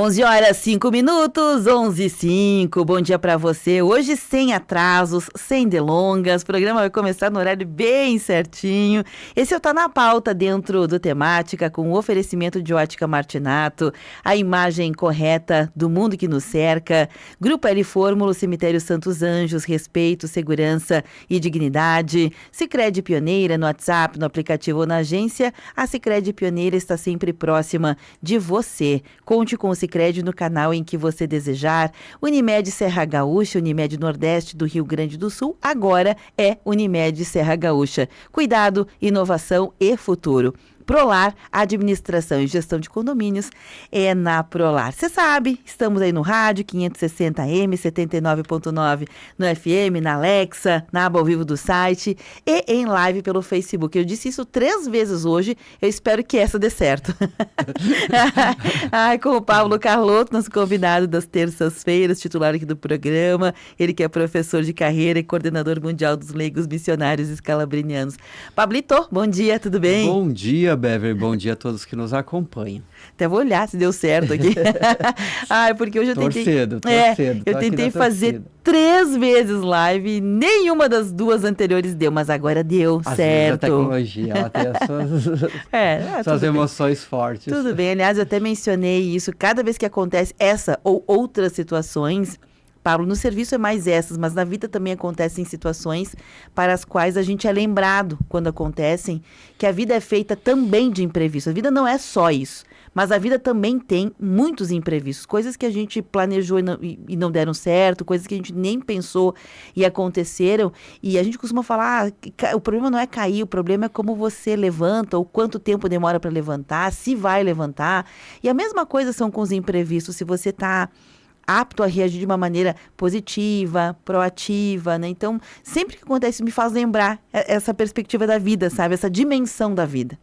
11 horas 5 minutos, 11h05. Bom dia para você. Hoje sem atrasos, sem delongas. O programa vai começar no horário bem certinho. Esse é o Tá na Pauta dentro do Temática, com o oferecimento de Ótica Martinato, a imagem correta do mundo que nos cerca. Grupo L Fórmula, Cemitério Santos Anjos, respeito, segurança e dignidade. Sicredi Pioneira no WhatsApp, no aplicativo ou na agência. A Sicredi Pioneira está sempre próxima de você. Conte com o Sicredi no canal em que você desejar. Unimed Serra Gaúcha, Unimed Nordeste do Rio Grande do Sul, agora é Unimed Serra Gaúcha. Cuidado, inovação e futuro. Prolar, administração e gestão de condomínios é na Prolar. Você sabe, estamos aí no rádio 560M, 79.9 no FM, na Alexa, na aba ao vivo do site e em live pelo Facebook. Eu disse isso 3 vezes hoje, eu espero que essa dê certo. Com o Pablo Carlotto, nosso convidado das terças-feiras, titular aqui do programa, ele que é professor de carreira e coordenador mundial dos leigos missionários escalabrinianos. Pablito, bom dia, tudo bem? Bom dia, Beverly, bom dia a todos que nos acompanham. Até vou olhar se deu certo aqui. Porque hoje eu tentei... Torcendo. Eu tentei fazer 3 vezes live e nenhuma das 2 anteriores deu, mas agora deu Às certo. Vezes a tecnologia, ela tem as suas emoções fortes. Tudo bem, aliás, eu até mencionei isso, cada vez que acontece essa ou outras situações... Pablo, no serviço é mais essas, mas na vida também acontecem situações para as quais a gente é lembrado quando acontecem, que a vida é feita também de imprevistos. A vida não é só isso, mas a vida também tem muitos imprevistos, coisas que a gente planejou e não deram certo, coisas que a gente nem pensou e aconteceram, e a gente costuma falar, o problema não é cair, o problema é como você levanta, ou quanto tempo demora para levantar, se vai levantar, e a mesma coisa são com os imprevistos, se você está apto a reagir de uma maneira positiva, proativa, né? Então, sempre que acontece, me faz lembrar essa perspectiva da vida, sabe? Essa dimensão da vida.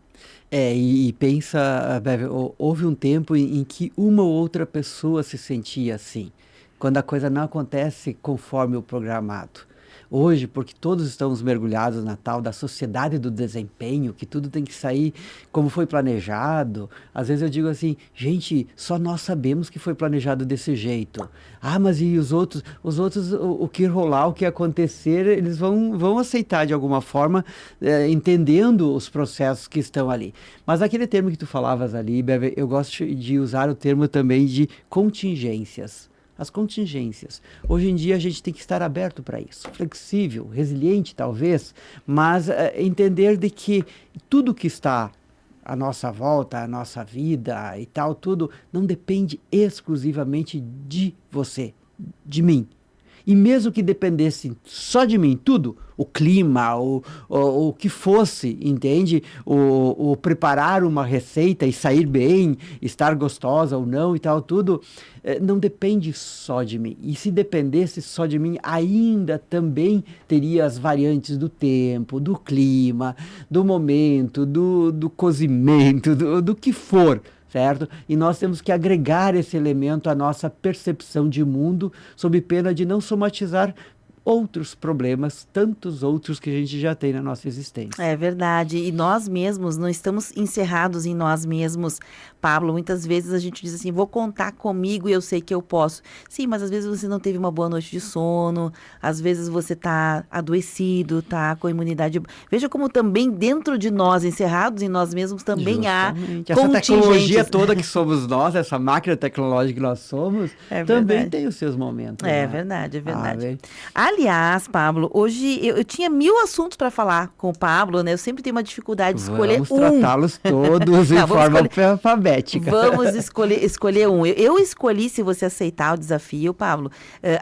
E pensa, Bebe, houve um tempo em que uma ou outra pessoa se sentia assim, quando a coisa não acontece conforme o programado. Hoje, porque todos estamos mergulhados na tal da sociedade do desempenho, que tudo tem que sair como foi planejado. Às vezes eu digo assim, gente, só nós sabemos que foi planejado desse jeito. Mas e os outros, o que rolar, o que acontecer, eles vão aceitar de alguma forma, entendendo os processos que estão ali. Mas aquele termo que tu falavas ali, Bebe, eu gosto de usar o termo também de contingências. As contingências. Hoje em dia a gente tem que estar aberto para isso, flexível, resiliente talvez, mas entender de que tudo que está à nossa volta, à nossa vida e tal, tudo não depende exclusivamente de você, de mim. E mesmo que dependesse só de mim, tudo, o clima, o que fosse, entende? O preparar uma receita e sair bem, estar gostosa ou não e tal, tudo, não depende só de mim. E se dependesse só de mim, ainda também teria as variantes do tempo, do clima, do momento, do cozimento, do que for. Certo? E nós temos que agregar esse elemento à nossa percepção de mundo, sob pena de não somatizar outros problemas, tantos outros que a gente já tem na nossa existência. É verdade, e nós mesmos não estamos encerrados em nós mesmos, Pablo. Muitas vezes a gente diz assim, vou contar comigo e eu sei que eu posso. Sim, mas às vezes você não teve uma boa noite de sono, às vezes você está adoecido, está com a imunidade... Veja como também dentro de nós, encerrados em nós mesmos, também justamente. Há essa contingências. Tecnologia toda que somos nós, essa máquina tecnológica que nós somos, também tem os seus momentos. É, né? Verdade, é verdade. Aliás, Pablo, hoje eu tinha 1000 assuntos para falar com o Pablo, né? Eu sempre tenho uma dificuldade de escolher Vamos tratá-los todos em forma alfabética. Vamos escolher um. Eu escolhi, se você aceitar o desafio, Pablo,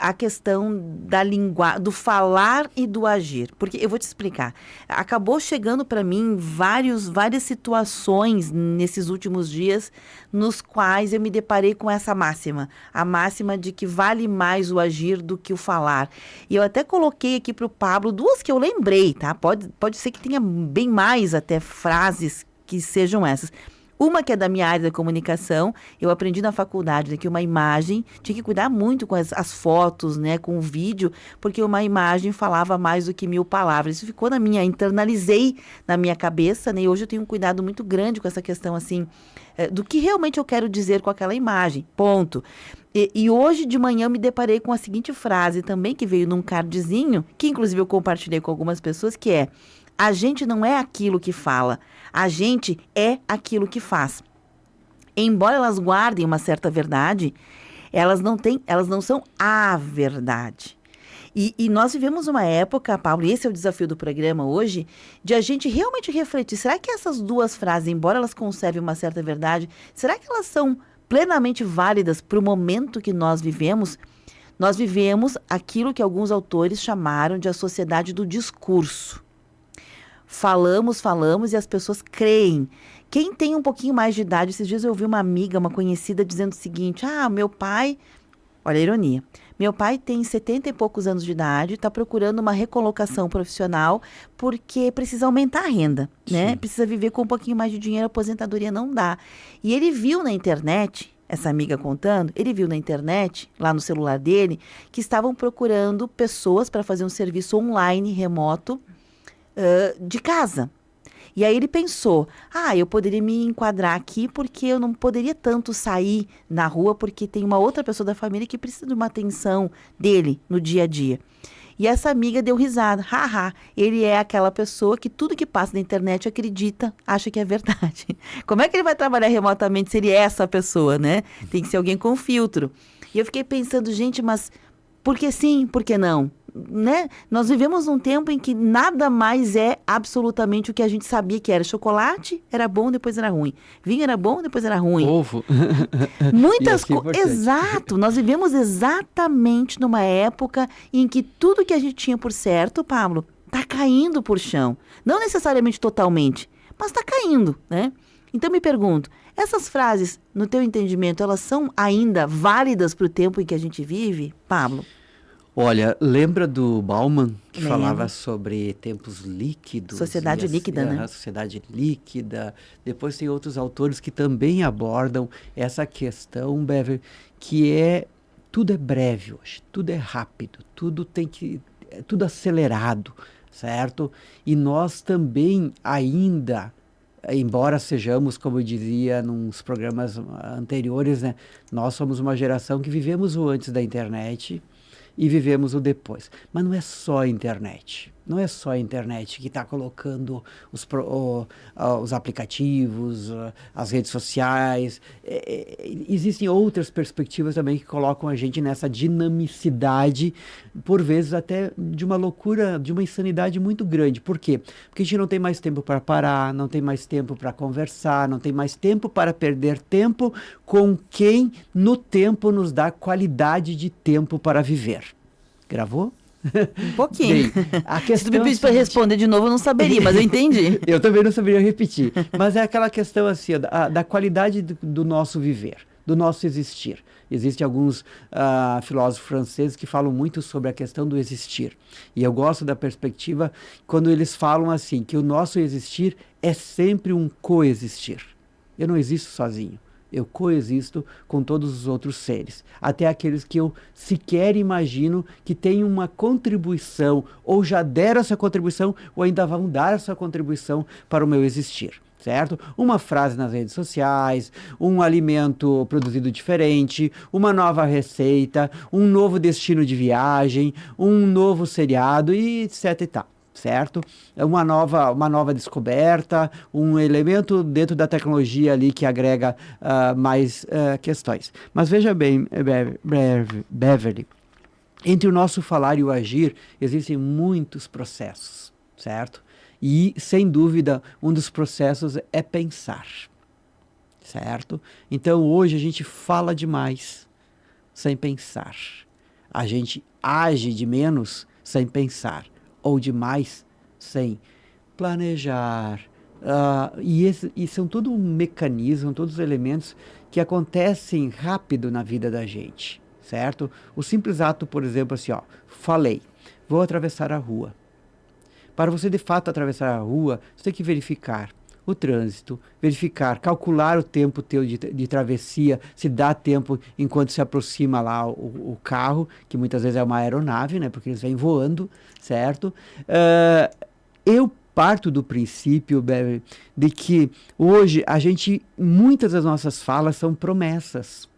a questão da linguagem, do falar e do agir. Porque eu vou te explicar. Acabou chegando para mim várias situações nesses últimos dias nos quais eu me deparei com essa máxima. A máxima de que vale mais o agir do que o falar. E eu até coloquei aqui para o Pablo 2 que eu lembrei, tá? Pode ser que tenha bem mais até frases que sejam essas. Uma que é da minha área da comunicação, eu aprendi na faculdade, né, que uma imagem, tinha que cuidar muito com as fotos, né, com o vídeo, porque uma imagem falava mais do que 1000 palavras. Isso ficou internalizei na minha cabeça, né, e hoje eu tenho um cuidado muito grande com essa questão, assim, do que realmente eu quero dizer com aquela imagem, ponto. E hoje de manhã eu me deparei com a seguinte frase também, que veio num cardzinho, que inclusive eu compartilhei com algumas pessoas, que é: a gente não é aquilo que fala, a gente é aquilo que faz. Embora elas guardem uma certa verdade, elas não são a verdade. E nós vivemos uma época, Paulo, e esse é o desafio do programa hoje, de a gente realmente refletir. Será que essas duas frases, embora elas conservem uma certa verdade, será que elas são plenamente válidas para o momento que nós vivemos? Nós vivemos aquilo que alguns autores chamaram de a sociedade do discurso. Falamos e as pessoas creem. Quem tem um pouquinho mais de idade, esses dias eu ouvi uma amiga, uma conhecida, dizendo o seguinte: meu pai, olha a ironia, meu pai tem 70 e poucos anos de idade, está procurando uma recolocação profissional porque precisa aumentar a renda, né? Sim. Precisa viver com um pouquinho mais de dinheiro, a aposentadoria não dá. E ele viu na internet, essa amiga contando, ele viu na internet, lá no celular dele, que estavam procurando pessoas para fazer um serviço online, remoto, de casa. E aí ele pensou, eu poderia me enquadrar aqui porque eu não poderia tanto sair na rua porque tem uma outra pessoa da família que precisa de uma atenção dele no dia a dia. E essa amiga deu risada. Ele é aquela pessoa que tudo que passa na internet acredita, acha que é verdade. Como é que ele vai trabalhar remotamente se ele é essa pessoa, né? Tem que ser alguém com filtro. E eu fiquei pensando, gente, mas por que sim, por que não? Né? Nós vivemos um tempo em que nada mais é absolutamente o que a gente sabia que era. Chocolate era bom, depois era ruim. Vinho era bom, depois era ruim. Ovo. Muitas coisas. Exato. Nós vivemos exatamente numa época em que tudo que a gente tinha por certo, Pablo, está caindo por chão. Não necessariamente totalmente, mas está caindo, né? Então me pergunto, essas frases, no teu entendimento, elas são ainda válidas para o tempo em que a gente vive, Pablo? Olha, lembra do Bauman, que Lembro. falava sobre tempos líquidos? Sociedade líquida, né? A sociedade líquida. Depois tem outros autores que também abordam essa questão, Bever, que tudo é breve hoje, tudo é rápido, tudo acelerado, certo? E nós também ainda, embora sejamos, como eu dizia nos programas anteriores, né, nós somos uma geração que vivemos o antes da internet e vivemos o depois. Mas não é só a internet. Não é só a internet que está colocando os aplicativos, as redes sociais. Existem outras perspectivas também que colocam a gente nessa dinamicidade, por vezes até de uma loucura, de uma insanidade muito grande. Por quê? Porque a gente não tem mais tempo para parar, não tem mais tempo para conversar, não tem mais tempo para perder tempo com quem no tempo nos dá qualidade de tempo para viver. Gravou? Um pouquinho. Bem, a questão se tu me pedisse para responder de novo, eu não saberia, mas eu entendi. Eu também não saberia repetir. Mas é aquela questão assim, da qualidade do nosso viver, do nosso existir. Existem alguns filósofos franceses que falam muito sobre a questão do existir. E eu gosto da perspectiva quando eles falam assim, que o nosso existir é sempre um coexistir. Eu não existo sozinho. Eu coexisto com todos os outros seres, até aqueles que eu sequer imagino que têm uma contribuição, ou já deram essa contribuição, ou ainda vão dar essa contribuição para o meu existir, certo? Uma frase nas redes sociais, um alimento produzido diferente, uma nova receita, um novo destino de viagem, um novo seriado e etc e tal. Certo? Uma nova descoberta, um elemento dentro da tecnologia ali que agrega mais questões. Mas veja bem, Beverly, entre o nosso falar e o agir existem muitos processos, certo? E, sem dúvida, um dos processos é pensar, certo? Então, hoje a gente fala demais sem pensar. A gente age de menos sem pensar. Ou demais, sem planejar. E são todo um mecanismo, todos os elementos que acontecem rápido na vida da gente, certo? O simples ato, por exemplo, assim, falei, vou atravessar a rua. Para você, de fato, atravessar a rua, você tem que verificar o trânsito, verificar, calcular o tempo teu de travessia, se dá tempo enquanto se aproxima lá o carro, que muitas vezes é uma aeronave, né? Porque eles vêm voando, certo? Eu parto do princípio, Beverly, de que hoje muitas das nossas falas são promessas.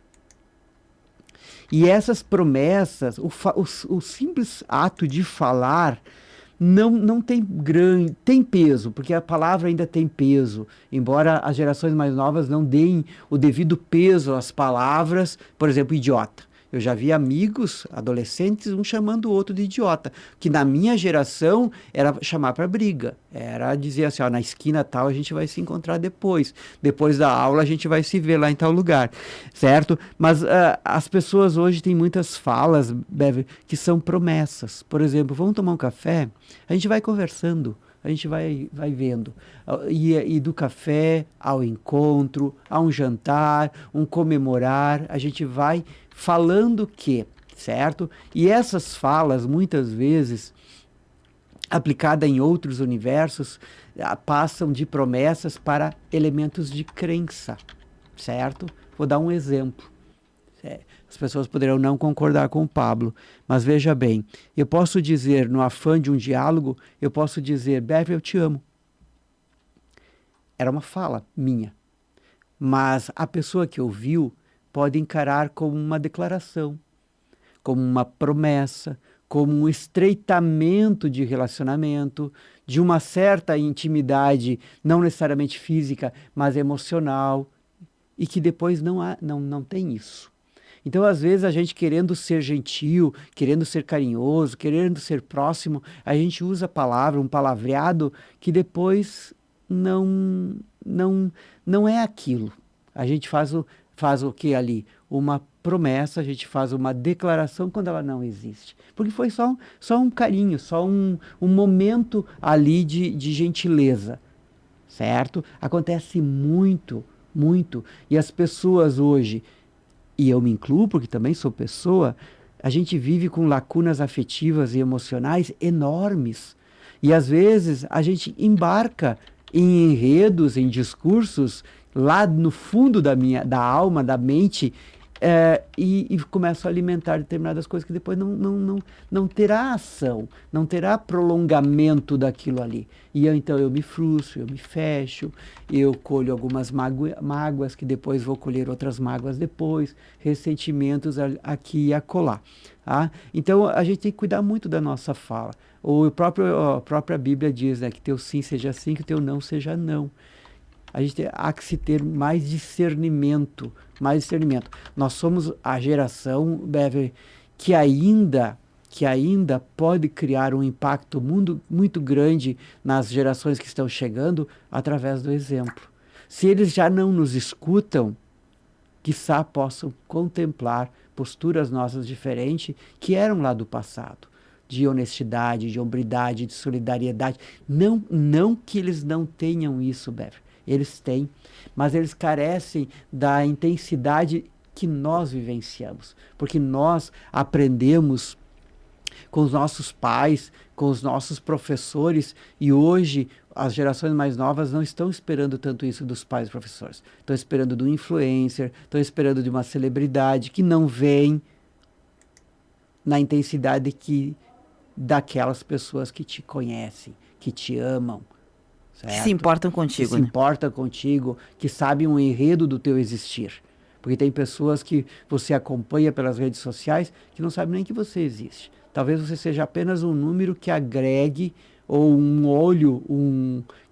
E essas promessas, o simples ato de falar não tem peso, porque a palavra ainda tem peso, embora as gerações mais novas não deem o devido peso às palavras, por exemplo, idiota. Eu já vi amigos, adolescentes, um chamando o outro de idiota, que na minha geração era chamar para briga, era dizer assim, ó, na esquina tal a gente vai se encontrar depois da aula a gente vai se ver lá em tal lugar, certo? Mas as pessoas hoje têm muitas falas, Beverly, que são promessas. Por exemplo, vamos tomar um café? A gente vai conversando, a gente vai vendo. E do café ao encontro, a um jantar, um comemorar, a gente vai falando que, certo? E essas falas, muitas vezes, aplicadas em outros universos, passam de promessas para elementos de crença, certo? Vou dar um exemplo. As pessoas poderão não concordar com o Pablo, mas veja bem, eu posso dizer, no afã de um diálogo, eu posso dizer, Beverly, eu te amo. Era uma fala minha, mas a pessoa que ouviu pode encarar como uma declaração, como uma promessa, como um estreitamento de relacionamento, de uma certa intimidade, não necessariamente física, mas emocional, e que depois não tem isso. Então, às vezes, a gente querendo ser gentil, querendo ser carinhoso, querendo ser próximo, a gente usa a palavra, um palavreado que depois não é aquilo. A gente faz o que ali? Uma promessa, a gente faz uma declaração quando ela não existe. Porque foi só um carinho, só um momento ali de gentileza, certo? Acontece muito, muito. E as pessoas hoje, e eu me incluo porque também sou pessoa, a gente vive com lacunas afetivas e emocionais enormes. E às vezes a gente embarca em enredos, em discursos, lá no fundo da alma, da mente, e começo a alimentar determinadas coisas que depois não terá ação, não terá prolongamento daquilo ali. E então eu me frustro, eu me fecho, eu colho algumas mágoas que depois vou colher outras mágoas depois, ressentimentos aqui e acolá. Tá? Então a gente tem que cuidar muito da nossa fala. A própria Bíblia diz, né, que teu sim seja sim, que teu não seja não. Há que se ter mais discernimento, mais discernimento. Nós somos a geração, Beverly, que ainda pode criar um impacto muito grande nas gerações que estão chegando através do exemplo. Se eles já não nos escutam, quiçá possam contemplar posturas nossas diferentes que eram lá do passado, de honestidade, de hombridade, de solidariedade. Não que eles não tenham isso, Beverly. Eles têm, mas eles carecem da intensidade que nós vivenciamos, porque nós aprendemos com os nossos pais, com os nossos professores, e hoje as gerações mais novas não estão esperando tanto isso dos pais e professores. Estão esperando do influencer, estão esperando de uma celebridade que não vem na intensidade daquelas pessoas que te conhecem, que te amam. Certo? Que se importam contigo, que se importam contigo, que sabem o enredo do teu existir. Porque tem pessoas que você acompanha pelas redes sociais que não sabem nem que você existe. Talvez você seja apenas um número que agregue, ou um olho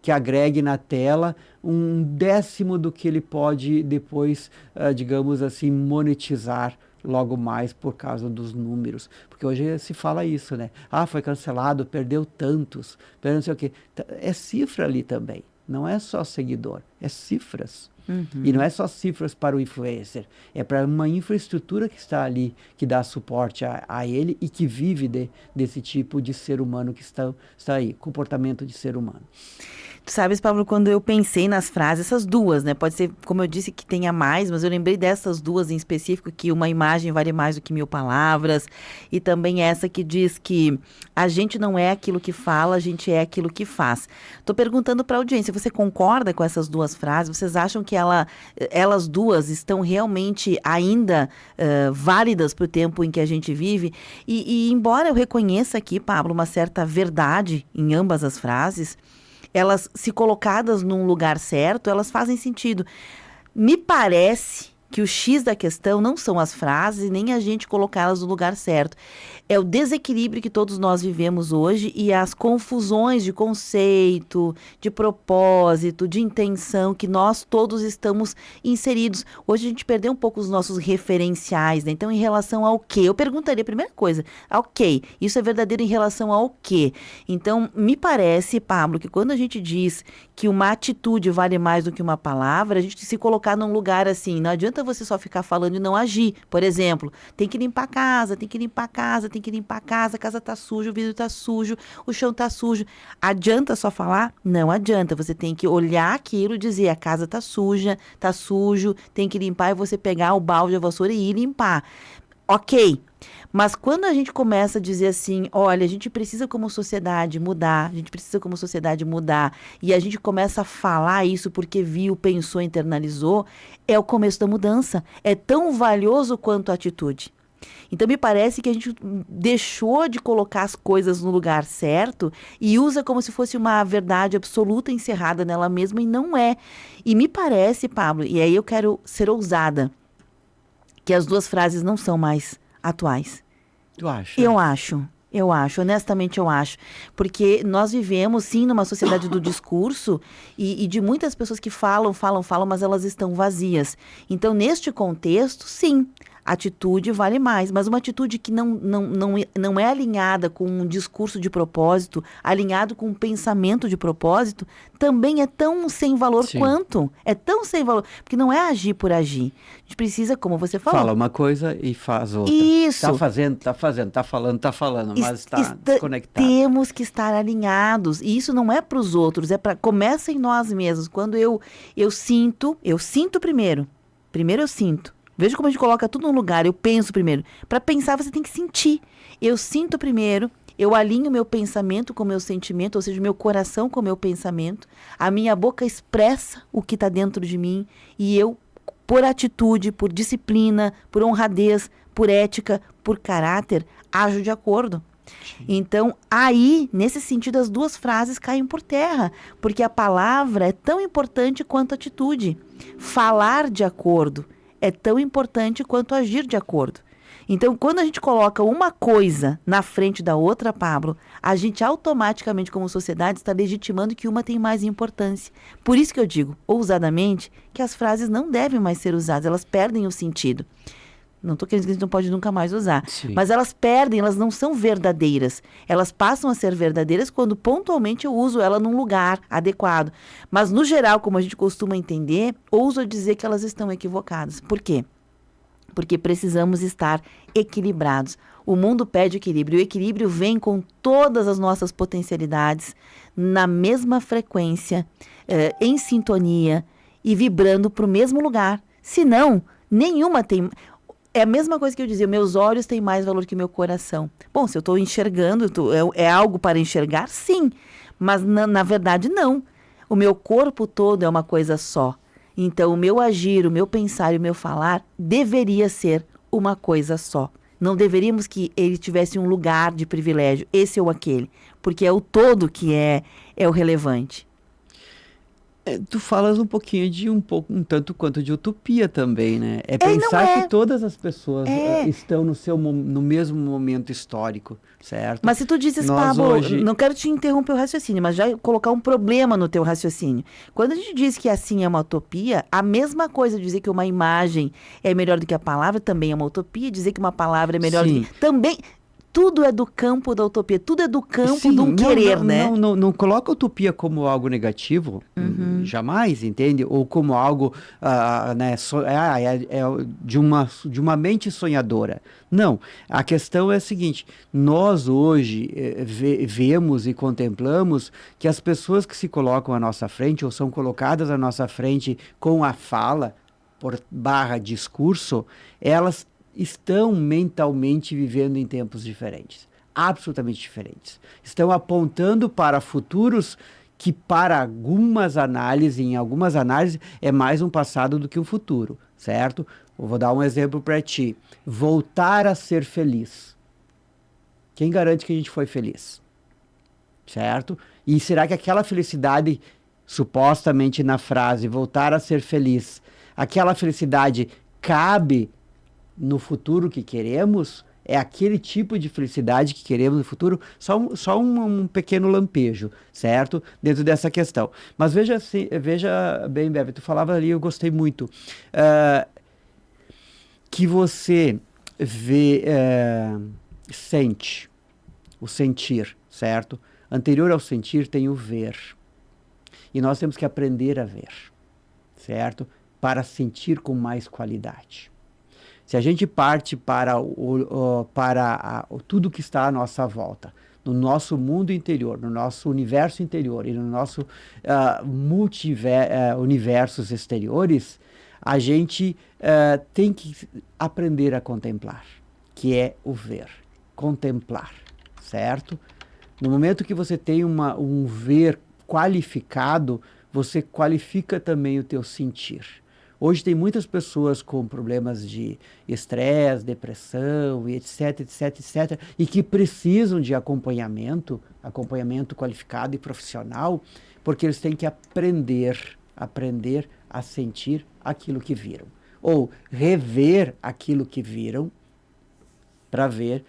que agregue na tela um décimo do que ele pode depois, digamos assim, monetizar logo mais por causa dos números. Porque hoje se fala isso, né? Ah, foi cancelado, perdeu tantos, perdeu não sei o quê. É cifra ali também. Não é só seguidor, é cifras. E não é só cifras para o influencer, é para uma infraestrutura que está ali, que dá suporte a ele e que vive desse tipo de ser humano que está aí, comportamento de ser humano. Tu sabes, Pablo, quando eu pensei nas frases, essas duas, né? Pode ser, como eu disse, que tenha mais, mas eu lembrei dessas duas em específico, que uma imagem vale mais do que 1000 palavras. E também essa que diz que a gente não é aquilo que fala, a gente é aquilo que faz. Tô perguntando para a audiência, você concorda com essas duas frases? Vocês acham que elas duas estão realmente ainda válidas para o tempo em que a gente vive? E embora eu reconheça aqui, Pablo, uma certa verdade em ambas as frases, elas, se colocadas num lugar certo, elas fazem sentido. Me parece que o X da questão não são as frases, nem a gente colocá-las no lugar certo. É o desequilíbrio que todos nós vivemos hoje e as confusões de conceito, de propósito, de intenção que nós todos estamos inseridos. Hoje a gente perdeu um pouco os nossos referenciais, né? Então, em relação ao quê? Eu perguntaria a primeira coisa, ok, isso é verdadeiro em relação ao quê? Então, me parece, Pablo, que quando a gente diz que uma atitude vale mais do que uma palavra, a gente se colocar num lugar assim, não adianta você só ficar falando e não agir. Por exemplo, tem que limpar a casa, tem que limpar a casa, tem que limpar a casa tá suja, o vidro tá sujo, o chão tá sujo. Adianta só falar? Não adianta. Você tem que olhar aquilo e dizer, a casa tá suja, tá sujo, tem que limpar e você pegar o balde, a vassoura e ir limpar. Ok, mas quando a gente começa a dizer assim, olha, a gente precisa como sociedade mudar, a gente precisa como sociedade mudar, e a gente começa a falar isso porque viu, pensou, internalizou, é o começo da mudança. É tão valioso quanto a atitude. Então, me parece que a gente deixou de colocar as coisas no lugar certo e usa como se fosse uma verdade absoluta encerrada nela mesma e não é. E me parece, Pablo, e aí eu quero ser ousada, que as duas frases não são mais atuais. Tu acha? Eu acho, honestamente eu acho. Porque nós vivemos, sim, numa sociedade do discurso e de muitas pessoas que falam, mas elas estão vazias. Então, neste contexto, sim, atitude vale mais, mas uma atitude que não é alinhada com um discurso de propósito, alinhado com um pensamento de propósito, também é tão sem valor Sim. quanto. É tão sem valor, porque não é agir por agir. A gente precisa, como você falou... Fala uma coisa e faz outra. Isso. Tá fazendo, tá falando, mas está desconectado. Temos que estar alinhados. E isso não é para os outros, é para... Começa em nós mesmos. Quando eu sinto primeiro. Primeiro eu sinto. Veja como a gente coloca tudo no lugar. Eu penso primeiro. Para pensar, você tem que sentir. Eu sinto primeiro, eu alinho meu pensamento com o meu sentimento, ou seja, meu coração com o meu pensamento. A minha boca expressa o que está dentro de mim. E eu, por atitude, por disciplina, por honradez, por ética, por caráter, ajo de acordo. Sim. Então, aí, nesse sentido, as duas frases caem por terra. Porque a palavra é tão importante quanto a atitude. Falar de acordo é tão importante quanto agir de acordo. Então, quando a gente coloca uma coisa na frente da outra, Pablo, a gente automaticamente, como sociedade, está legitimando que uma tem mais importância. Por isso que eu digo, ousadamente, que as frases não devem mais ser usadas, elas perdem o sentido. Não estou querendo dizer que a gente não pode nunca mais usar. Sim. Mas elas perdem, elas não são verdadeiras. Elas passam a ser verdadeiras quando pontualmente eu uso ela num lugar adequado. Mas, no geral, como a gente costuma entender, ouso dizer que elas estão equivocadas. Por quê? Porque precisamos estar equilibrados. O mundo pede equilíbrio. O equilíbrio vem com todas as nossas potencialidades, na mesma frequência, em sintonia e vibrando para o mesmo lugar. Senão, nenhuma tem... É a mesma coisa que eu dizia, meus olhos têm mais valor que meu coração. Bom, se eu estou enxergando, é algo para enxergar? Sim, mas na verdade não. O meu corpo todo é uma coisa só. Então, o meu agir, o meu pensar e o meu falar deveria ser uma coisa só. Não deveríamos que ele tivesse um lugar de privilégio, esse ou aquele, porque é o todo que é o relevante. Tu falas um pouquinho de um tanto quanto de utopia também, né? É pensar que todas as pessoas estão no mesmo momento histórico, certo? Mas se tu dizes, Pablo, hoje... não quero te interromper o raciocínio, mas já colocar um problema no teu raciocínio. Quando a gente diz que assim é uma utopia, a mesma coisa dizer que uma imagem é melhor do que a palavra também é uma utopia, dizer que uma palavra é melhor do que... tudo é do campo da utopia, tudo é do campo Sim, de um querer, né? Não coloca a utopia como algo negativo, jamais, entende? Ou como algo né, de uma mente sonhadora. Não, a questão é a seguinte, nós hoje vemos e contemplamos que as pessoas que se colocam à nossa frente, ou são colocadas à nossa frente com a fala, por barra discurso, elas estão mentalmente vivendo em tempos diferentes, absolutamente diferentes. Estão apontando para futuros que, para em algumas análises, é mais um passado do que um futuro, certo? Eu vou dar um exemplo para ti. Voltar a ser feliz. Quem garante que a gente foi feliz? Certo? E será que aquela felicidade, supostamente na frase, voltar a ser feliz, aquela felicidade cabe no futuro que queremos? É aquele tipo de felicidade que queremos no futuro? Só um pequeno lampejo, certo? Dentro dessa questão. Mas veja bem, Bebe, tu falava ali, eu gostei muito, que você sente, o sentir, certo? Anterior ao sentir tem o ver. E nós temos que aprender a ver, certo? Para sentir com mais qualidade. Se a gente parte para tudo que está à nossa volta, no nosso mundo interior, no nosso universo interior e no nosso universos exteriores, a gente tem que aprender a contemplar, que é o ver, contemplar, certo? No momento que você tem um ver qualificado, você qualifica também o teu sentir. Hoje tem muitas pessoas com problemas de estresse, depressão, e etc, etc, etc, e que precisam de acompanhamento qualificado e profissional, porque eles têm que aprender a sentir aquilo que viram. Ou rever aquilo que viram para ver,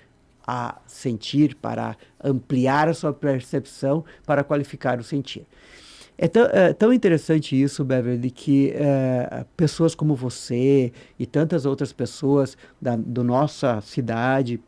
a sentir, para ampliar a sua percepção, para qualificar o sentir. É tão interessante isso, Beverly, que pessoas como você e tantas outras pessoas da nossa cidade,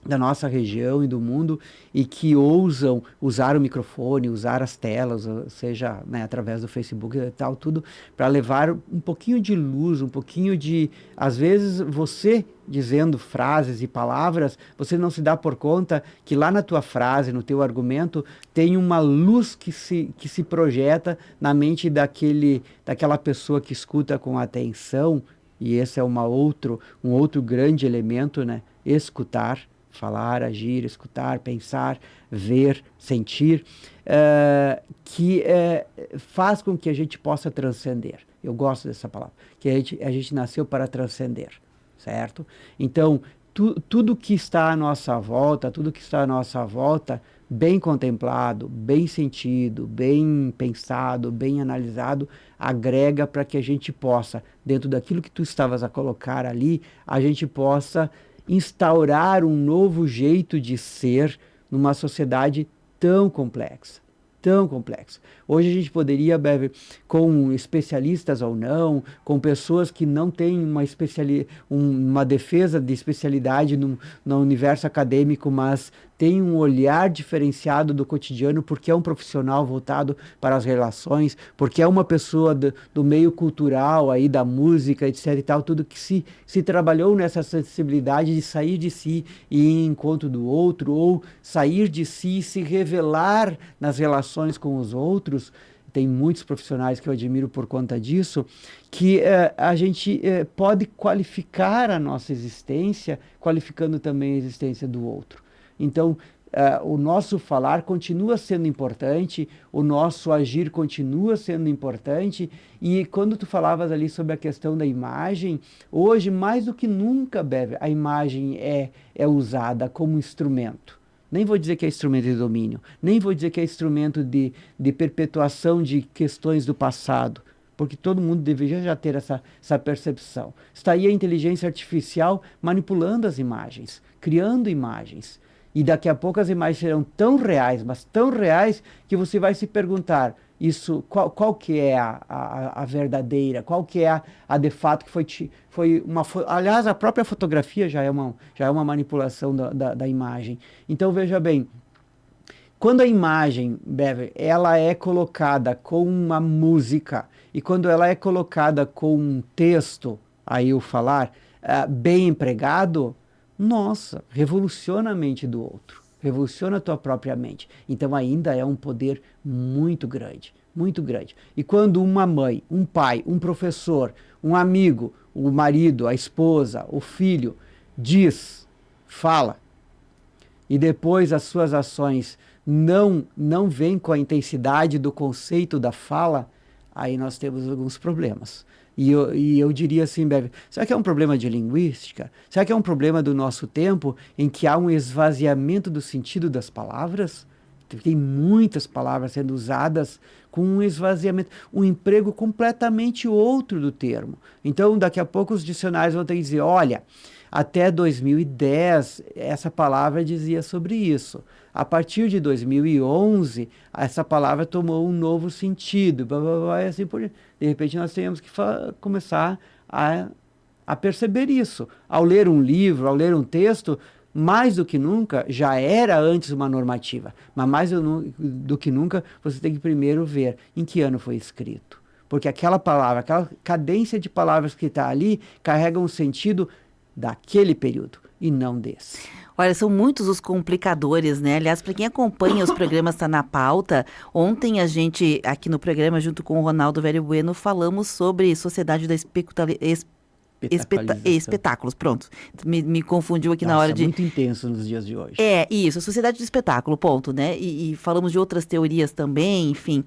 da nossa região e do mundo, e que ousam usar o microfone, usar as telas, seja, né, através do Facebook e tal, tudo, para levar um pouquinho de luz, um pouquinho de... Às vezes você dizendo frases e palavras, você não se dá por conta que lá na tua frase, no teu argumento, tem uma luz que se projeta na mente daquela pessoa que escuta com atenção, e esse é um outro grande elemento, né? Escutar. Falar, agir, escutar, pensar, ver, sentir, que faz com que a gente possa transcender. Eu gosto dessa palavra, que a gente nasceu para transcender, certo? Então, tudo que está à nossa volta, bem contemplado, bem sentido, bem pensado, bem analisado, agrega para que a gente possa, dentro daquilo que tu estavas a colocar ali, a gente possa instaurar um novo jeito de ser numa sociedade tão complexa, tão complexa. Hoje a gente poderia, Bever, com especialistas ou não, com pessoas que não têm uma defesa de especialidade no universo acadêmico, mas tem um olhar diferenciado do cotidiano, porque é um profissional voltado para as relações, porque é uma pessoa do meio cultural, aí, da música, etc. e tal, tudo que se trabalhou nessa sensibilidade de sair de si e ir em encontro do outro, ou sair de si e se revelar nas relações com os outros. Tem muitos profissionais que eu admiro por conta disso, que a gente pode qualificar a nossa existência, qualificando também a existência do outro. Então, o nosso falar continua sendo importante, o nosso agir continua sendo importante, e quando tu falavas ali sobre a questão da imagem, hoje, mais do que nunca, Bev, a imagem é usada como instrumento. Nem vou dizer que é instrumento de domínio, nem vou dizer que é instrumento de perpetuação de questões do passado, porque todo mundo deveria já ter essa percepção. Está aí a inteligência artificial manipulando as imagens, criando imagens. E daqui a pouco as imagens serão tão reais, mas tão reais, que você vai se perguntar, isso, qual que é a verdadeira, qual que é a de fato que aliás, a própria fotografia já é uma manipulação da imagem. Então, veja bem, quando a imagem, Bever, ela é colocada com uma música e quando ela é colocada com um texto, aí o falar, bem empregado, nossa, revoluciona a mente do outro, revoluciona a tua própria mente. Então ainda é um poder muito grande, muito grande. E quando uma mãe, um pai, um professor, um amigo, o marido, a esposa, o filho, fala, e depois as suas ações não vêm com a intensidade do conceito da fala, aí nós temos alguns problemas. E eu diria assim, Bebe, será que é um problema de linguística? Será que é um problema do nosso tempo em que há um esvaziamento do sentido das palavras? Tem muitas palavras sendo usadas com um esvaziamento, um emprego completamente outro do termo. Então, daqui a pouco os dicionários vão ter que dizer, olha, até 2010 essa palavra dizia sobre isso. A partir de 2011, essa palavra tomou um novo sentido, blá, blá, blá, e assim por diante. De repente nós temos que começar a perceber isso. Ao ler um livro, ao ler um texto, mais do que nunca, já era antes uma normativa, mas mais do que nunca, você tem que primeiro ver em que ano foi escrito. Porque aquela palavra, aquela cadência de palavras que está ali, carrega um sentido daquele período e não desse. Olha, são muitos os complicadores, né? Aliás, para quem acompanha os programas Tá na Pauta, ontem a gente, aqui no programa, junto com o Ronaldo Velho Bueno, falamos sobre Sociedade da Espetáculos, pronto. Me confundiu aqui na hora de... muito intenso nos dias de hoje. Isso, Sociedade de Espetáculo, ponto, né? E falamos de outras teorias também, enfim...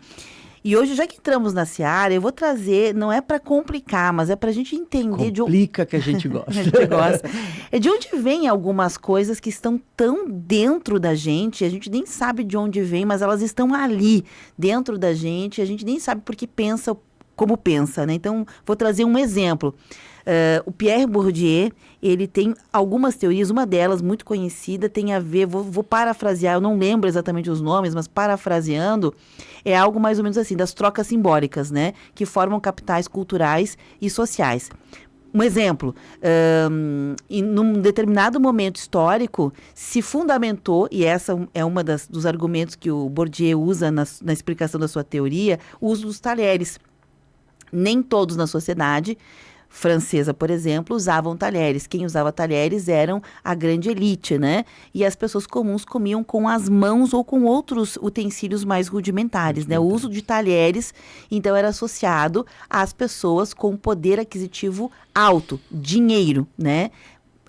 E hoje, já que entramos na seara, eu vou trazer, não é para complicar, mas é para a gente entender... Complica que a gente gosta. A gente gosta. É de onde vêm algumas coisas que estão tão dentro da gente, a gente nem sabe de onde vem, mas elas estão ali, dentro da gente, a gente nem sabe porque pensa como pensa, né? Então, vou trazer um exemplo. O Pierre Bourdieu, ele tem algumas teorias, uma delas, muito conhecida, tem a ver, vou parafrasear, eu não lembro exatamente os nomes, mas parafraseando, é algo mais ou menos assim, das trocas simbólicas, né? Que formam capitais culturais e sociais. Um exemplo, em num determinado momento histórico, se fundamentou, e essa é uma dos argumentos que o Bourdieu usa na explicação da sua teoria, o uso dos talheres. Nem todos na sociedade francesa, por exemplo, usavam talheres. Quem usava talheres eram a grande elite, né? E as pessoas comuns comiam com as mãos ou com outros utensílios mais rudimentares, né? O uso de talheres, então, era associado às pessoas com poder aquisitivo alto, dinheiro, né?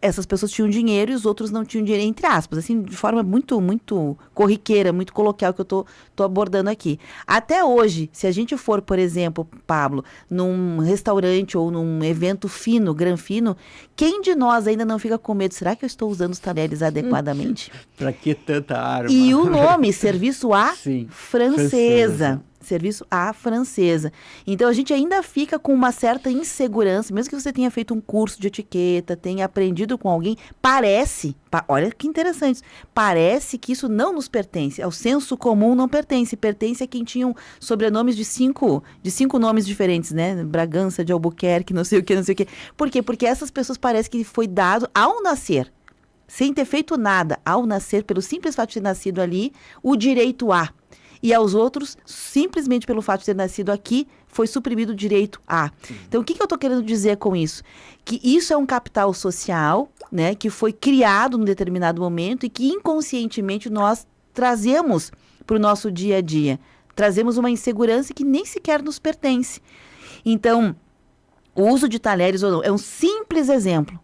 Essas pessoas tinham dinheiro e os outros não tinham dinheiro, entre aspas, assim, de forma muito, muito corriqueira, muito coloquial que eu tô abordando aqui. Até hoje, se a gente for, por exemplo, Pablo, num restaurante ou num evento fino, gran fino, quem de nós ainda não fica com medo? Será que eu estou usando os talheres adequadamente? Para que tanta arma? E o nome, serviço à Sim, francesa. Serviço à francesa. Então, a gente ainda fica com uma certa insegurança, mesmo que você tenha feito um curso de etiqueta, tenha aprendido com alguém, olha que interessante, parece que isso não nos pertence, ao senso comum não pertence a quem tinha sobrenomes de cinco nomes diferentes, né? Bragança, de Albuquerque, não sei o que. Por quê? Porque essas pessoas parece que foi dado ao nascer, sem ter feito nada, ao nascer, pelo simples fato de ter nascido ali, o direito a. E aos outros, simplesmente pelo fato de ter nascido aqui, foi suprimido o direito a. Então, o que eu estou querendo dizer com isso? Que isso é um capital social, né, que foi criado num determinado momento e que inconscientemente nós trazemos para o nosso dia a dia. Trazemos uma insegurança que nem sequer nos pertence. Então, o uso de talheres ou não é um simples exemplo.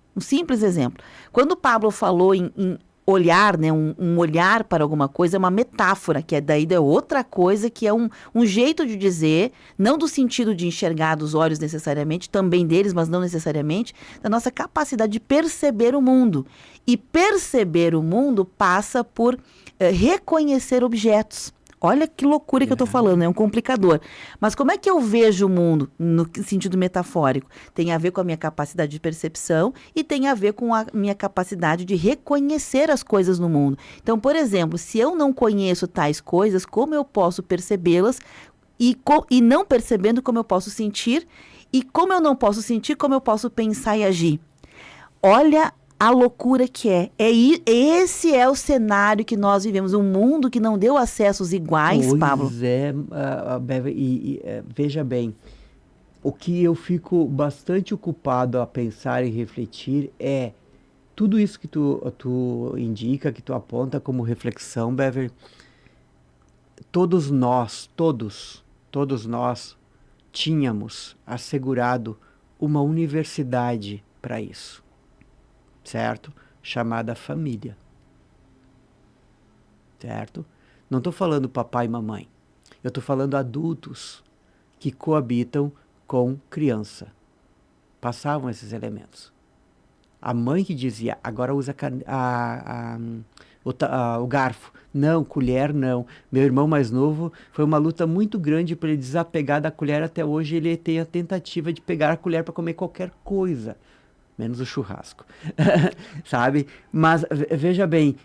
Quando o Pablo falou em olhar, né, um olhar para alguma coisa, é uma metáfora, que daí é outra coisa, que é um jeito de dizer, não do sentido de enxergar dos olhos necessariamente, também deles, mas não necessariamente, da nossa capacidade de perceber o mundo. E perceber o mundo passa por reconhecer objetos. Olha que loucura que eu estou falando, é um complicador. Mas como é que eu vejo o mundo no sentido metafórico? Tem a ver com a minha capacidade de percepção e tem a ver com a minha capacidade de reconhecer as coisas no mundo. Então, por exemplo, se eu não conheço tais coisas, como eu posso percebê-las e não percebendo como eu posso sentir, e como eu não posso sentir, como eu posso pensar e agir. Olha a loucura que é. Esse é o cenário que nós vivemos, um mundo que não deu acessos iguais, Pablo. Pois é, veja bem, o que eu fico bastante ocupado a pensar e refletir é tudo isso que tu indica, que tu aponta como reflexão, Bever. Todos nós tínhamos assegurado uma universidade para isso, certo? Chamada família, certo? Não estou falando papai e mamãe, eu estou falando adultos que coabitam com criança. Passavam esses elementos. A mãe que dizia, agora usa o garfo. Não, colher não. Meu irmão mais novo, foi uma luta muito grande para ele desapegar da colher. Até hoje ele tem a tentativa de pegar a colher para comer qualquer coisa, menos o churrasco. Sabe? Mas veja bem,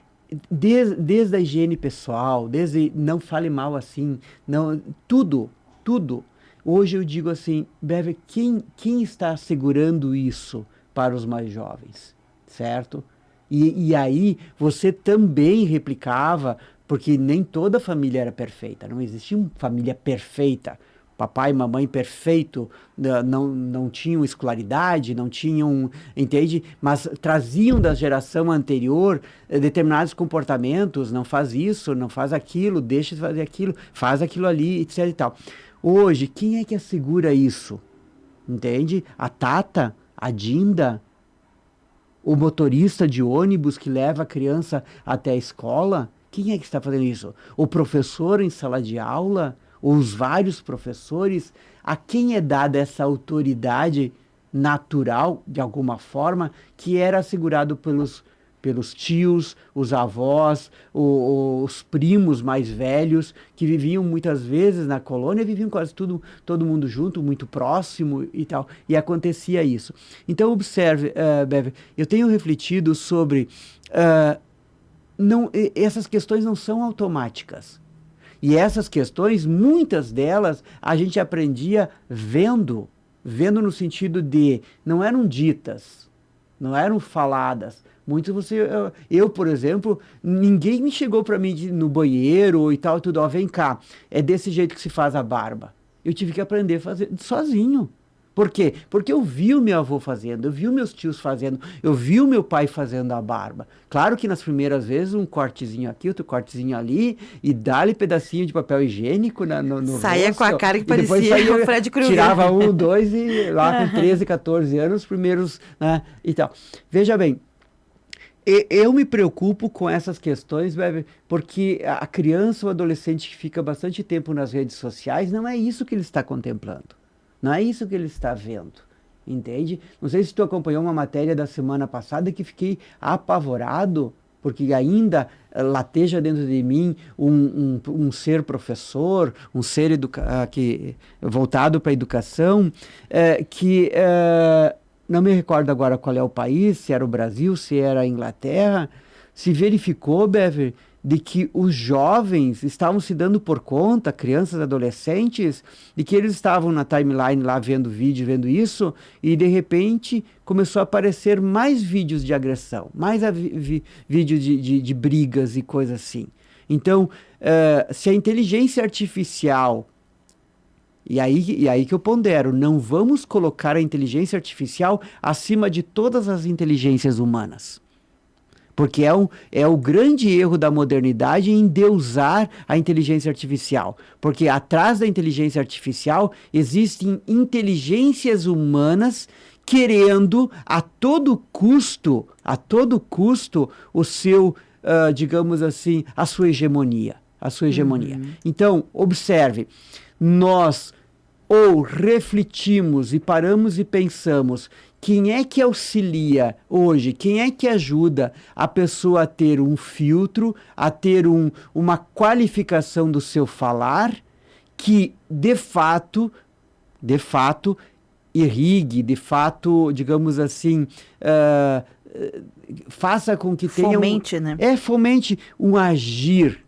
desde a higiene pessoal, desde não fale mal assim, não, tudo. Hoje eu digo assim, Bever, quem está segurando isso para os mais jovens, certo? E aí você também replicava, porque nem toda família era perfeita, não existia uma família perfeita. Papai e mamãe perfeito, não tinham escolaridade, não tinham, entende? Mas traziam da geração anterior determinados comportamentos, não faz isso, não faz aquilo, deixa de fazer aquilo, faz aquilo ali, etc e tal. Hoje, quem é que assegura isso? Entende? A Tata, a Dinda, o motorista de ônibus que leva a criança até a escola, quem é que está fazendo isso? O professor em sala de aula? Os vários professores? A quem é dada essa autoridade natural, de alguma forma, que era assegurado pelos tios, os avós, os primos mais velhos, que viviam muitas vezes na colônia, viviam quase todo mundo junto, muito próximo e tal, e acontecia isso. Então observe, Bever, eu tenho refletido sobre, essas questões não são automáticas, e essas questões, muitas delas, a gente aprendia vendo no sentido de, não eram ditas, não eram faladas. Eu, por exemplo, ninguém me chegou para mim no banheiro e tal, tudo, ó, vem cá, é desse jeito que se faz a barba. Eu tive que aprender a fazer sozinho. Por quê? Porque eu vi o meu avô fazendo, eu vi os meus tios fazendo, eu vi o meu pai fazendo a barba. Claro que nas primeiras vezes um cortezinho aqui, outro cortezinho ali, e dá-lhe pedacinho de papel higiênico no saía rosto, com a cara que parecia o Fred Krueger. Tirava 1, 2 e lá com 13, 14 anos, os primeiros, né, e tal. Veja bem, eu me preocupo com essas questões, porque a criança ou adolescente que fica bastante tempo nas redes sociais, não é isso que ele está contemplando. Não é isso que ele está vendo. Entende? Não sei se tu acompanhou uma matéria da semana passada que fiquei apavorado, porque ainda lateja dentro de mim um ser professor, um ser voltado para a educação, não me recordo agora qual é o país, se era o Brasil, se era a Inglaterra, se verificou, Bever, de que os jovens estavam se dando por conta, crianças, adolescentes, de que eles estavam na timeline lá vendo vídeo, vendo isso, e de repente começou a aparecer mais vídeos de agressão, mais vídeos de brigas e coisas assim. Então, se a inteligência artificial... E aí que eu pondero, não vamos colocar a inteligência artificial acima de todas as inteligências humanas. Porque é o grande erro da modernidade em endeusar a inteligência artificial. Porque atrás da inteligência artificial existem inteligências humanas querendo a todo custo o seu, digamos assim, a sua hegemonia. Então, observe, nós ou refletimos e paramos e pensamos, quem é que auxilia hoje, quem é que ajuda a pessoa a ter um filtro, a ter uma qualificação do seu falar, que de fato irrigue, de fato, digamos assim, faça com que tenha fomente, né? Fomente um agir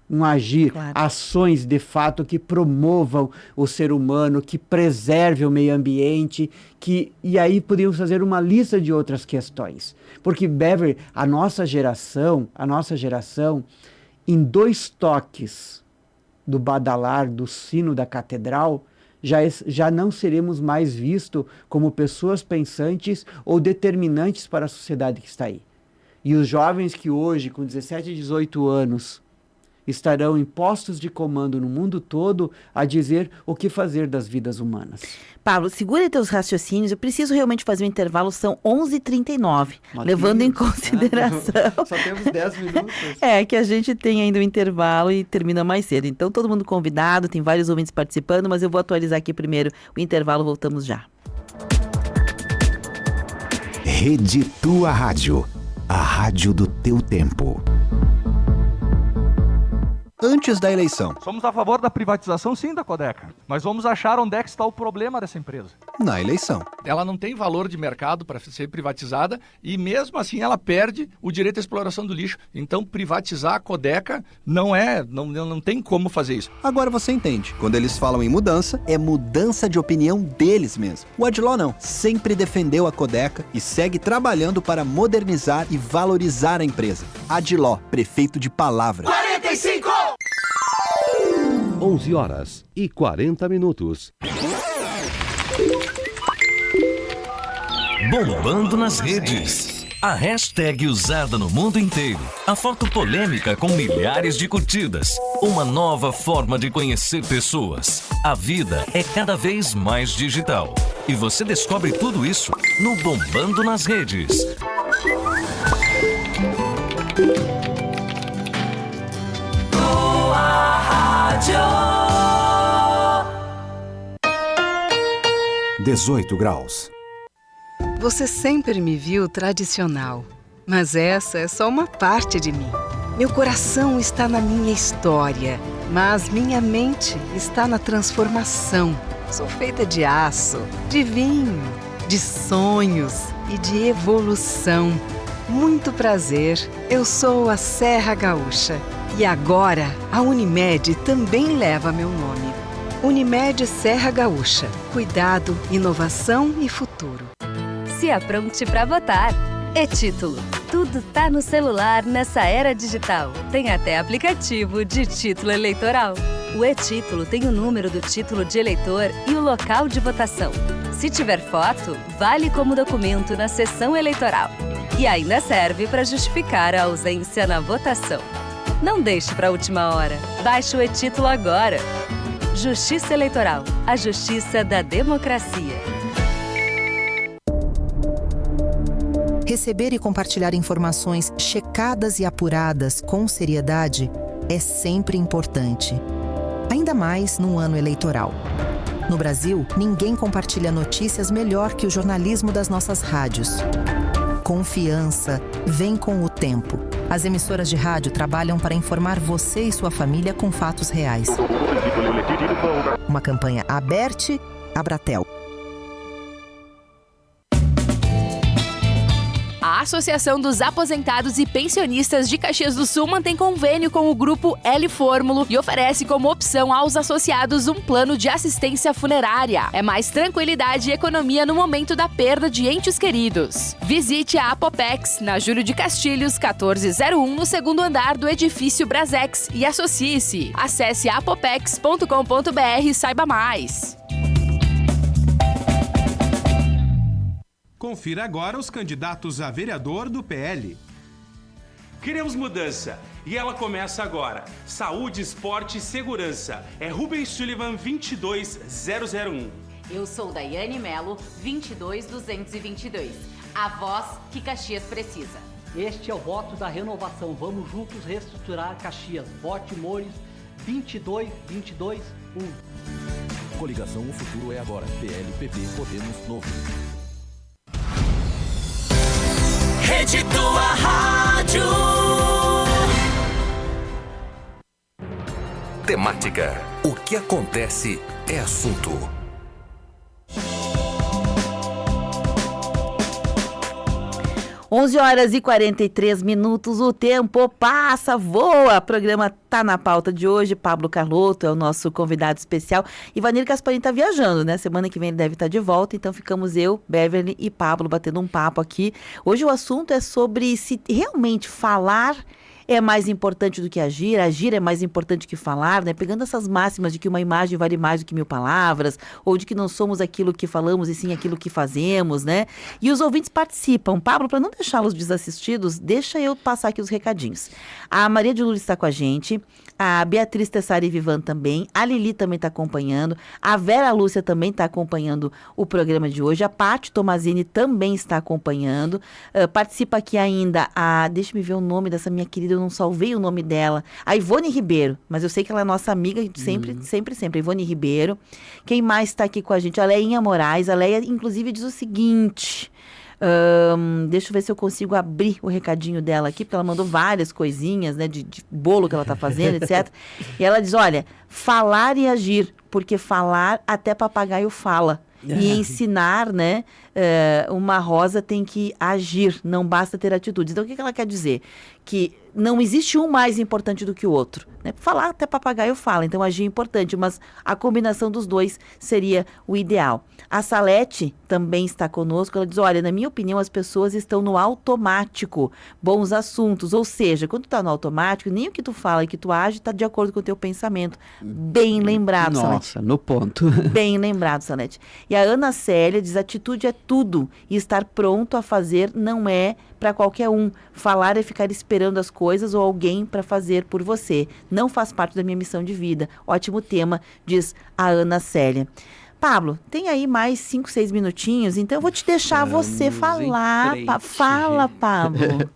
um agir, Claro. ações de fato que promovam o ser humano, que preservem o meio ambiente, e aí podíamos fazer uma lista de outras questões. Porque, Beverly, a nossa geração, em 2 toques do badalar, do sino da catedral, já não seremos mais vistos como pessoas pensantes ou determinantes para a sociedade que está aí. E os jovens que hoje, com 17 e 18 anos, estarão em postos de comando no mundo todo a dizer o que fazer das vidas humanas. Pablo, segura teus raciocínios, eu preciso realmente fazer um intervalo, são 11h39, levando em consideração... Só temos 10 minutos. Que a gente tem ainda um intervalo e termina mais cedo. Então, todo mundo convidado, tem vários ouvintes participando, mas eu vou atualizar aqui primeiro o intervalo, voltamos já. Rede Tua Rádio, a rádio do teu tempo. Antes da eleição. Somos a favor da privatização, sim, da Codeca. Mas vamos achar onde é que está o problema dessa empresa. Na eleição. Ela não tem valor de mercado para ser privatizada e mesmo assim ela perde o direito à exploração do lixo. Então privatizar a Codeca não tem como fazer isso. Agora você entende. Quando eles falam em mudança, é mudança de opinião deles mesmo. O Adiló não. Sempre defendeu a Codeca e segue trabalhando para modernizar e valorizar a empresa. Adiló, prefeito de palavra. 45! 11h40. Bombando nas redes. A hashtag usada no mundo inteiro. A foto polêmica com milhares de curtidas. Uma nova forma de conhecer pessoas. A vida é cada vez mais digital. E você descobre tudo isso no Bombando nas Redes. Tua Rádio. 18 graus. Você sempre me viu tradicional, mas essa é só uma parte de mim. Meu coração está na minha história, mas minha mente está na transformação. Sou feita de aço, de vinho, de sonhos e de evolução. Muito prazer, eu sou a Serra Gaúcha. E agora, a Unimed também leva meu nome. Unimed Serra Gaúcha. Cuidado, inovação e futuro. Se apronte para votar. E-Título. Tudo tá no celular nessa era digital. Tem até aplicativo de título eleitoral. O E-Título tem o número do título de eleitor e o local de votação. Se tiver foto, vale como documento na sessão eleitoral. E ainda serve para justificar a ausência na votação. Não deixe para a última hora. Baixe o E-Título agora. Justiça Eleitoral. A justiça da democracia. Receber e compartilhar informações checadas e apuradas com seriedade é sempre importante. Ainda mais num ano eleitoral. No Brasil, ninguém compartilha notícias melhor que o jornalismo das nossas rádios. Confiança vem com o tempo. As emissoras de rádio trabalham para informar você e sua família com fatos reais. Uma campanha Aberte, Abratel. A Associação dos Aposentados e Pensionistas de Caxias do Sul mantém convênio com o Grupo L Fórmulo e oferece como opção aos associados um plano de assistência funerária. É mais tranquilidade e economia no momento da perda de entes queridos. Visite a Apopex, na Júlio de Castilhos, 1401, no segundo andar do edifício Brasex e associe-se. Acesse apopex.com.br e saiba mais. Confira agora os candidatos a vereador do PL. Queremos mudança e ela começa agora. Saúde, esporte e segurança. É Rubens Sullivan 22001. Eu sou Daiane Melo 22222. A voz que Caxias precisa. Este é o voto da renovação. Vamos juntos reestruturar Caxias. Vote Mores 22221. Coligação O Futuro é agora. PL, PP, Podemos, Novo. Rede Tua Rádio. Temática. O que acontece é assunto. 11h43, o tempo passa, voa. O programa Tá na Pauta de hoje. Pablo Carlotto é o nosso convidado especial. Ivanir Gasparini tá viajando, né? Semana que vem ele deve estar de volta, então ficamos eu, Beverly e Pablo batendo um papo aqui. Hoje o assunto é sobre se realmente falar é mais importante do que agir é mais importante que falar, né? Pegando essas máximas de que uma imagem vale mais do que 1000 palavras, ou de que não somos aquilo que falamos e sim aquilo que fazemos, né? E os ouvintes participam. Pablo, para não deixá-los desassistidos, deixa eu passar aqui os recadinhos. A Maria de Lourdes está com a gente, a Beatriz Tessari Vivan também, a Lili também está acompanhando, a Vera Lúcia também está acompanhando o programa de hoje, a Paty Tomazini também está acompanhando, participa aqui ainda deixa eu ver o nome dessa minha querida, eu não salvei o nome dela, a Ivone Ribeiro, mas eu sei que ela é nossa amiga sempre, Ivone Ribeiro. Quem mais está aqui com a gente? A Leinha Moraes, a Leia inclusive diz o seguinte... deixa eu ver se eu consigo abrir o recadinho dela aqui, porque ela mandou várias coisinhas, né, de bolo que ela tá fazendo, etc. E ela diz, olha, falar e agir, porque falar até papagaio fala. E ensinar, né, uma rosa tem que agir, não basta ter atitudes. Então, o que ela quer dizer? Que não existe um mais importante do que o outro, né? Falar até papagaio fala, então agir é importante, mas a combinação dos dois seria o ideal. A Salete também está conosco, ela diz, olha, na minha opinião, as pessoas estão no automático, bons assuntos, ou seja, quando tu tá no automático, nem o que tu fala e que tu age está de acordo com o teu pensamento. Bem lembrado, Salete. Nossa, no ponto. Bem lembrado, Salete. E a Ana Célia diz, atitude é tudo, e estar pronto a fazer não é para qualquer um. Falar é ficar esperando as coisas ou alguém para fazer por você. Não faz parte da minha missão de vida. Ótimo tema, diz a Ana Célia. Pablo, tem aí mais 5, 6 minutinhos, então eu vou te deixar você falar. Fala, Pablo.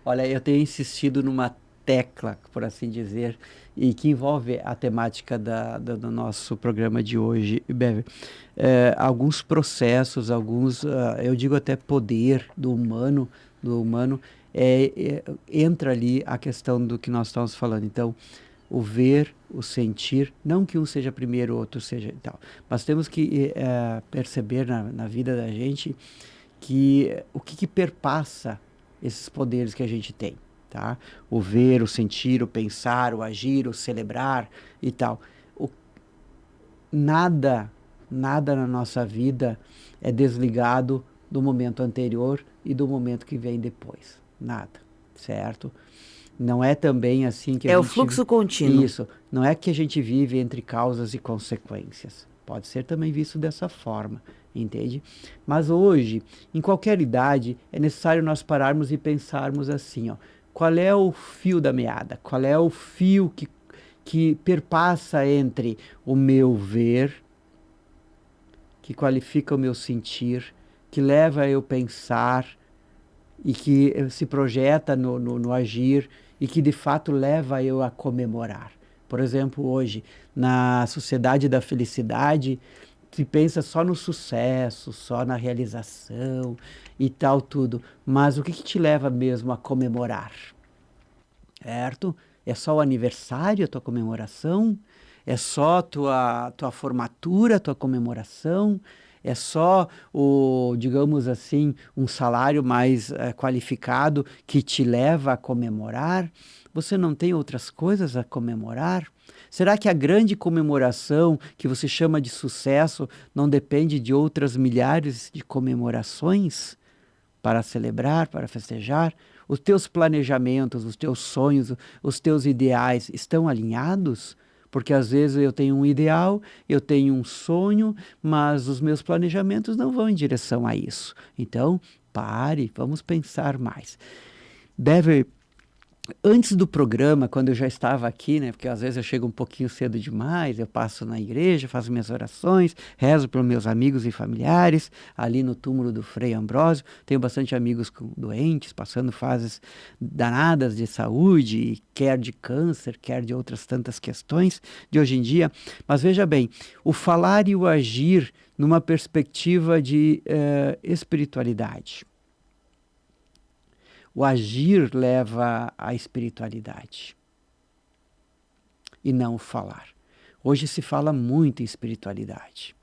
Olha, eu tenho insistido numa tecla, por assim dizer, e que envolve a temática do nosso programa de hoje, Bever. Alguns processos, eu digo até poder do humano, entra ali a questão do que nós estamos falando. Então, o ver, o sentir, não que um seja primeiro, o outro seja tal, mas temos que perceber na vida da gente que o que perpassa esses poderes que a gente tem, tá? O ver, o sentir, o pensar, o agir, o celebrar e tal. Nada na nossa vida é desligado do momento anterior e do momento que vem depois. Nada, certo? Não é também assim que o fluxo contínuo. Isso. Não é que a gente vive entre causas e consequências. Pode ser também visto dessa forma, entende? Mas hoje, em qualquer idade, é necessário nós pararmos e pensarmos assim, ó. Qual é o fio da meada? Qual é o fio que perpassa entre o meu ver, que qualifica o meu sentir, que leva a eu pensar e que se projeta no agir e que de fato leva eu a comemorar. Por exemplo, hoje, na sociedade da felicidade, se pensa só no sucesso, só na realização e tal tudo, mas o que te leva mesmo a comemorar? Certo? É só o aniversário, a tua comemoração? É só tua formatura, tua comemoração? É só digamos assim, um salário mais qualificado que te leva a comemorar? Você não tem outras coisas a comemorar? Será que a grande comemoração que você chama de sucesso não depende de outras milhares de comemorações para celebrar, para festejar? Os teus planejamentos, os teus sonhos, os teus ideais estão alinhados? Porque às vezes eu tenho um ideal, eu tenho um sonho, mas os meus planejamentos não vão em direção a isso. Então, pare, vamos pensar mais. Bever, antes do programa, quando eu já estava aqui, né, porque às vezes eu chego um pouquinho cedo demais, eu passo na igreja, faço minhas orações, rezo para meus amigos e familiares, ali no túmulo do Frei Ambrósio, tenho bastante amigos doentes, passando fases danadas de saúde, quer de câncer, quer de outras tantas questões de hoje em dia, mas veja bem, o falar e o agir numa perspectiva de espiritualidade. O agir leva à espiritualidade e não o falar. Hoje se fala muito em espiritualidade.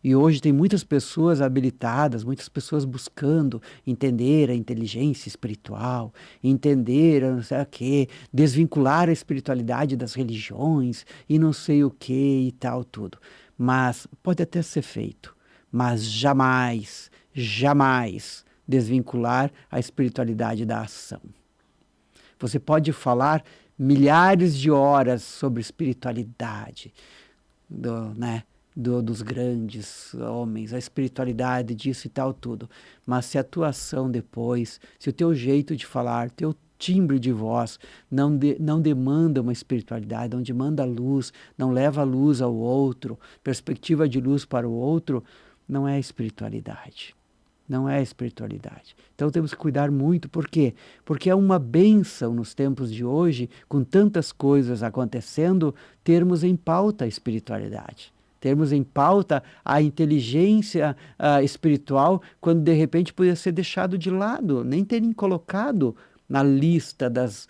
E hoje tem muitas pessoas habilitadas, muitas pessoas buscando entender a inteligência espiritual, entender não sei o quê, desvincular a espiritualidade das religiões e não sei o que e tal, tudo. Mas pode até ser feito, mas jamais, jamais desvincular a espiritualidade da ação. Você pode falar milhares de horas sobre espiritualidade, dos grandes homens, a espiritualidade disso e tal, tudo. Mas se a tua ação depois, se o teu jeito de falar, teu timbre de voz não demanda uma espiritualidade, não demanda luz, não leva a luz ao outro, perspectiva de luz para o outro, não é espiritualidade. Não é espiritualidade. Então temos que cuidar muito. Por quê? Porque é uma bênção nos tempos de hoje, com tantas coisas acontecendo, termos em pauta a espiritualidade. Termos em pauta a inteligência espiritual, quando de repente podia ser deixado de lado, nem terem colocado na lista das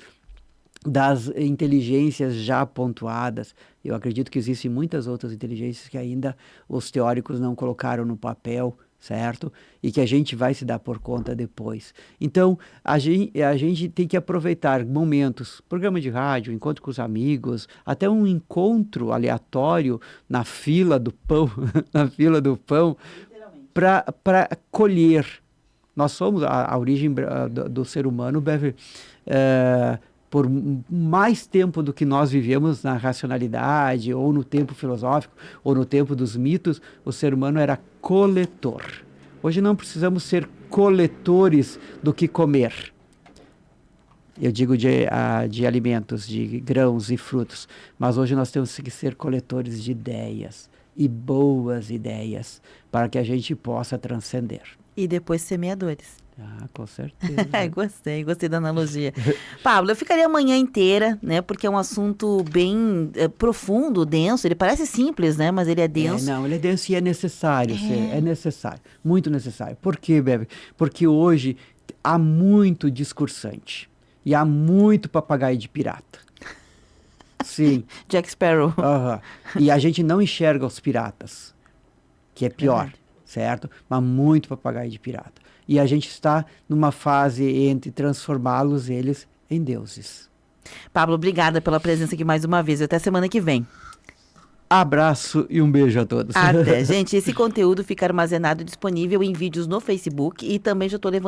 inteligências já pontuadas. Eu acredito que existem muitas outras inteligências que ainda os teóricos não colocaram no papel, certo? E que a gente vai se dar por conta depois. Então, a gente tem que aproveitar momentos, programa de rádio, encontro com os amigos, até um encontro aleatório na fila do pão, para colher. Nós somos a origem do ser humano, por mais tempo do que nós vivemos na racionalidade, ou no tempo filosófico, ou no tempo dos mitos, o ser humano era coletor. Hoje não precisamos ser coletores do que comer. Eu digo de alimentos, de grãos e frutos, mas hoje nós temos que ser coletores de ideias, e boas ideias, para que a gente possa transcender. E depois semeadores. Ah, com certeza. Gostei da analogia. Pablo, eu ficaria a manhã inteira, né? Porque é um assunto bem profundo, denso. Ele parece simples, né? Mas ele é denso. Ele é denso e é necessário. É necessário, muito necessário. Por quê, Bebe? Porque hoje há muito discursante e há muito papagaio de pirata. Sim. Jack Sparrow. E a gente não enxerga os piratas, que é pior, certo? Mas muito papagaio de pirata. E a gente está numa fase entre transformá-los, eles, em deuses. Pablo, obrigada pela presença aqui mais uma vez. Até semana que vem. Abraço e um beijo a todos. Até. Gente, esse conteúdo fica armazenado e disponível em vídeos no Facebook e também já estou levando